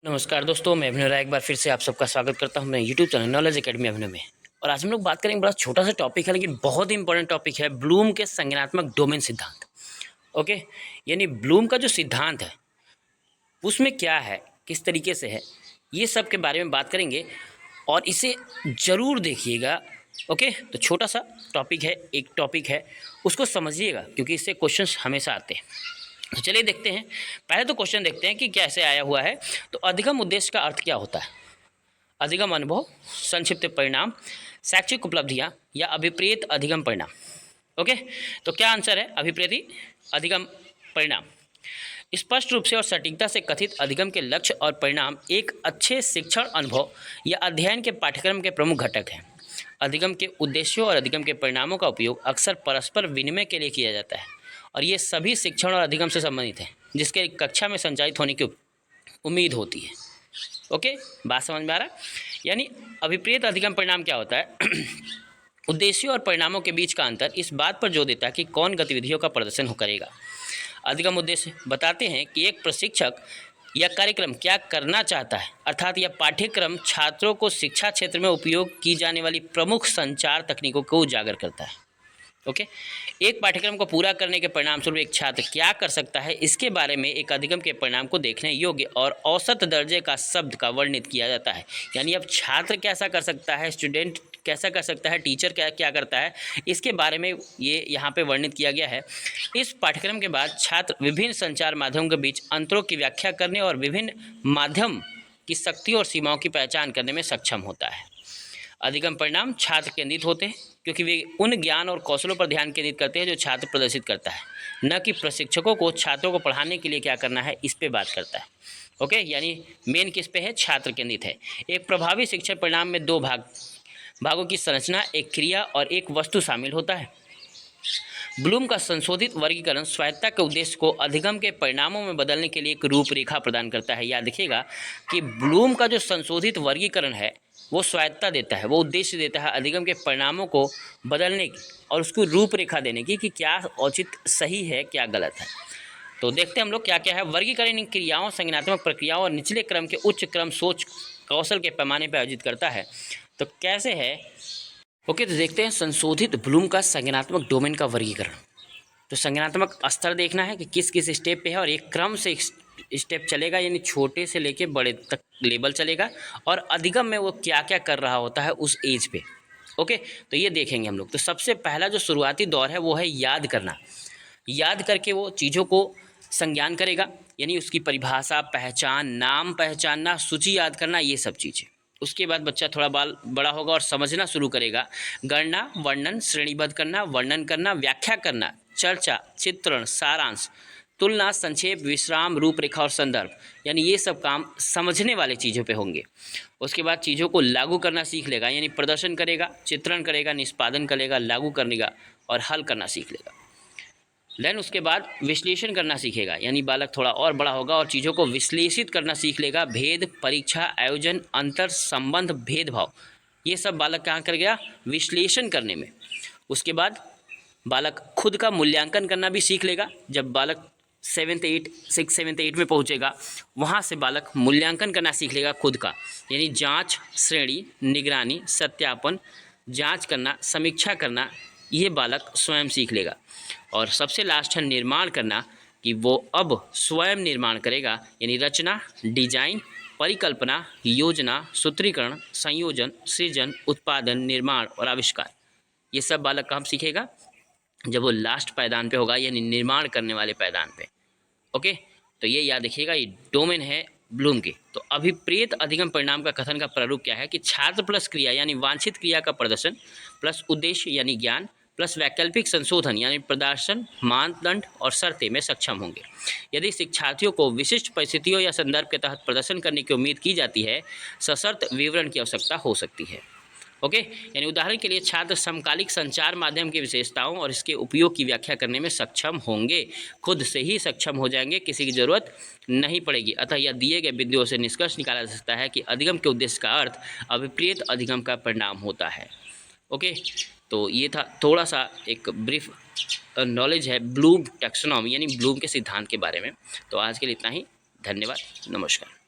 नमस्कार दोस्तों, मैं अभिनव राय एक बार फिर से आप सबका स्वागत करता हूं अपने यूट्यूब चैनल नॉलेज एकेडमी अभिनव में। और आज हम लोग बात करेंगे, बड़ा छोटा सा टॉपिक है लेकिन बहुत ही इंपॉर्टेंट टॉपिक है, ब्लूम के संज्ञानात्मक डोमेन सिद्धांत। ओके, यानी ब्लूम का जो सिद्धांत है उसमें क्या है, किस तरीके से है, ये सब के बारे में बात करेंगे और इसे ज़रूर देखिएगा। ओके, तो छोटा सा टॉपिक है, एक टॉपिक है, उसको समझिएगा क्योंकि इससे क्वेश्चंस हमेशा आते हैं। तो चलिए देखते हैं। पहले तो क्वेश्चन देखते हैं कि कैसे आया हुआ है। तो अधिगम उद्देश्य का अर्थ क्या होता है? अधिगम अनुभव, संक्षिप्त परिणाम, शैक्षिक उपलब्धियां या अभिप्रेत अधिगम परिणाम। ओके, तो क्या आंसर है? अभिप्रेत अधिगम परिणाम। स्पष्ट रूप से और सटीकता से कथित अधिगम के लक्ष्य और परिणाम एक अच्छे शिक्षण अनुभव या अध्ययन के पाठ्यक्रम के प्रमुख घटक हैं। अधिगम के उद्देश्यों और अधिगम के परिणामों का उपयोग अक्सर परस्पर विनिमय के लिए किया जाता है और ये सभी शिक्षण और अधिगम से संबंधित हैं जिसके कक्षा में संचालित होने की उम्मीद होती है। ओके, बात समझ में आ रहा है? यानी अभिप्रेत अधिगम परिणाम क्या होता है? उद्देश्यों और परिणामों के बीच का अंतर इस बात पर जोर देता है कि कौन गतिविधियों का प्रदर्शन करेगा। अधिगम उद्देश्य बताते हैं कि एक प्रशिक्षक या कार्यक्रम क्या करना चाहता है, अर्थात यह पाठ्यक्रम छात्रों को शिक्षा क्षेत्र में उपयोग की जाने वाली प्रमुख संचार तकनीकों को उजागर करता है। ओके, एक पाठ्यक्रम को पूरा करने के परिणाम स्वरूप एक छात्र क्या कर सकता है, इसके बारे में एक अधिगम के परिणाम को देखने योग्य और औसत दर्जे का शब्द का वर्णित किया जाता है। यानी अब छात्र कैसा कर सकता है, स्टूडेंट कैसा कर सकता है, टीचर क्या क्या करता है, इसके बारे में ये यहाँ पे वर्णित किया गया है। इस पाठ्यक्रम के बाद छात्र विभिन्न संचार माध्यमों के बीच अंतरों की व्याख्या करने और विभिन्न माध्यम की शक्ति और सीमाओं की पहचान करने में सक्षम होता है। अधिगम परिणाम छात्र केंद्रित होते हैं क्योंकि वे उन ज्ञान और कौशलों पर ध्यान केंद्रित करते हैं जो छात्र प्रदर्शित करता है, न कि प्रशिक्षकों को छात्रों को पढ़ाने के लिए क्या करना है इस पे बात करता है। ओके, यानी मेन किस पे है? छात्र केंद्रित है। एक प्रभावी शिक्षण परिणाम में दो भागों की संरचना, एक क्रिया और एक वस्तु शामिल होता है। ब्लूम का संशोधित वर्गीकरण स्वायत्तता के उद्देश्य को अधिगम के परिणामों में बदलने के लिए एक रूपरेखा प्रदान करता है। याद रखिएगा कि ब्लूम का जो संशोधित वर्गीकरण है वो स्वायत्तता देता है, वो उद्देश्य देता है अधिगम के परिणामों को बदलने की और उसको रूपरेखा देने की कि क्या औचित सही है, क्या गलत है। तो देखते हैं हम लोग क्या क्या है। वर्गीकरण क्रियाओं, संज्ञानात्मक प्रक्रियाओं और निचले क्रम के उच्च क्रम सोच कौशल के पैमाने पर आयोजित करता है। तो कैसे है? ओके, तो देखते हैं संशोधित ब्लूम का संज्ञानात्मक डोमेन का वर्गीकरण। तो संज्ञानात्मक स्तर देखना है कि किस किस स्टेप पे है और एक क्रम से स्टेप चलेगा, यानी छोटे से लेके बड़े तक लेवल चलेगा और अधिगम में वो क्या क्या कर रहा होता है उस एज पे। ओके, तो ये देखेंगे हम लोग। तो सबसे पहला जो शुरुआती दौर है वो है याद करना। याद करके वो चीज़ों को संज्ञान करेगा, यानी उसकी परिभाषा, पहचान, नाम पहचानना, सूची याद करना, ये सब चीज़ें। उसके बाद बच्चा थोड़ा बड़ा होगा और समझना शुरू करेगा। गणना, वर्णन, श्रेणीबद्ध करना, वर्णन करना, व्याख्या करना, चर्चा, चित्रण, सारांश, तुलना, संक्षेप, विश्राम, रूपरेखा और संदर्भ, यानी ये सब काम समझने वाले चीज़ों पे होंगे। उसके बाद चीज़ों को लागू करना सीख लेगा, यानी प्रदर्शन करेगा, चित्रण करेगा, निष्पादन करेगा, लागू करेगा और हल करना सीख लेगा। देन उसके बाद विश्लेषण करना सीखेगा, यानी बालक थोड़ा और बड़ा होगा और चीज़ों को विश्लेषित करना सीख लेगा। भेद, परीक्षा, आयोजन, अंतर, संबंध, भेदभाव, ये सब बालक कहाँ कर गया? विश्लेषण करने में। उसके बाद बालक खुद का मूल्यांकन करना भी सीख लेगा। जब बालक 6, 7, 8 में पहुँचेगा वहाँ से बालक मूल्यांकन करना सीख लेगा खुद का, यानी जाँच, श्रेणी, निगरानी, सत्यापन, जाँच करना, समीक्षा करना, ये बालक स्वयं सीख लेगा। और सबसे लास्ट है निर्माण करना, कि वो अब स्वयं निर्माण करेगा, यानी रचना, डिजाइन, परिकल्पना, योजना, सूत्रीकरण, संयोजन, सृजन, उत्पादन, निर्माण और आविष्कार, ये सब बालक कहाँ सीखेगा? जब वो लास्ट पायदान पे होगा, यानी निर्माण करने वाले पायदान पे। ओके, तो ये याद रखिएगा, ये डोमेन है ब्लूम के। तो अभिप्रेत अधिगम परिणाम का कथन का प्रारूप क्या है कि छात्र प्लस क्रिया यानी वांछित क्रिया का प्रदर्शन प्लस उद्देश्य यानी ज्ञान प्लस वैकल्पिक संशोधन यानी प्रदर्शन, मानदंड और शर्तें में सक्षम होंगे। यदि शिक्षार्थियों को विशिष्ट परिस्थितियों या संदर्भ के तहत प्रदर्शन करने की उम्मीद की जाती है, सशर्त विवरण की आवश्यकता हो सकती है। ओके, यानी उदाहरण के लिए छात्र समकालिक संचार माध्यम की विशेषताओं और इसके उपयोग की व्याख्या करने में सक्षम होंगे, खुद से ही सक्षम हो जाएंगे, किसी की ज़रूरत नहीं पड़ेगी। अतः यह दिए गए बिंदुओं से निष्कर्ष निकाला जा सकता है कि अधिगम के उद्देश्य का अर्थ अभिप्रेत अधिगम का परिणाम होता है। ओके, तो ये था थोड़ा सा एक ब्रीफ नॉलेज है ब्लूम टैक्सोनॉमी यानी ब्लूम के सिद्धांत के बारे में। तो आज के लिए इतना ही, धन्यवाद, नमस्कार।